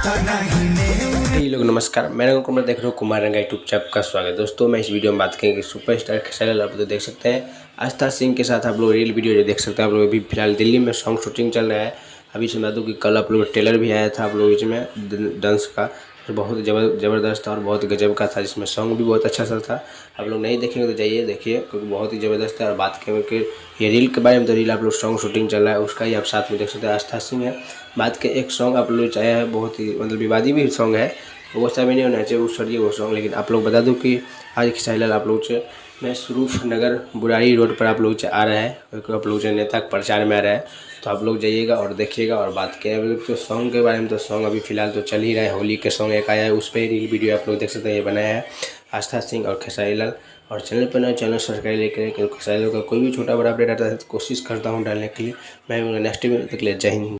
हे लोग नमस्कार, मैं कुमार देख रहा हूँ कुमार रंगा यूट्यूब चैनल का स्वागत। दोस्तों मैं इस वीडियो में बात करेंगे सुपरस्टार खेसारी लाल। आप तो देख सकते हैं आस्था सिंह के साथ आप लोग रील वीडियो जो देख सकते हैं। आप लोग अभी फिलहाल दिल्ली में सॉन्ग शूटिंग चल रहा है। अभी सुना दूँ कि कल आप लोग ट्रेलर भी आया था आप लोग इसमें डांस का, तो बहुत ज़बरदस्त था और बहुत गजब का था, जिसमें सॉन्ग भी बहुत अच्छा सा था। आप लोग नहीं देखेंगे तो जाइए देखिए, क्योंकि बहुत ही ज़बरदस्त है। और बात करें कि ये रील के बारे में, तो रील आप लोग सॉन्ग शूटिंग चल रहा है उसका ही आप साथ में देख सकते हैं। आस्था सिंह है। बात के एक सॉन्ग आप लोग चाहे है, बहुत ही मतलब विवादी भी सॉन्ग है, वो सब भी नहीं होना चाहिए, वो छोड़िए वो सॉन्ग। लेकिन आप लोग बता दूं कि आज खेसारी लाल आप लोग से मैं स्वरूप नगर बुराड़ी रोड पर आप लोग से आ रहा है, क्योंकि आप लोग से नेता के प्रचार में आ रहा है। तो आप लोग जाइएगा और देखिएगा। और बात करें तो सॉन्ग के बारे में, तो सॉन्ग अभी फिलहाल तो चल ही रहा है। होली के सॉन्ग एक आया है, उस पर रील वीडियो आप लोग देख सकते हैं। ये बनाया है आस्था सिंह और खेसारी लाल। और चैनल पर नया चैनल सब्सक्राइब लेकर, क्योंकि खेसारी लाल का कोई भी छोटा बड़ा अपडेट आता है तो कोशिश करता हूँ डालने के लिए। मैं नेक्स्ट वीडियो तक ले, जय हिंद।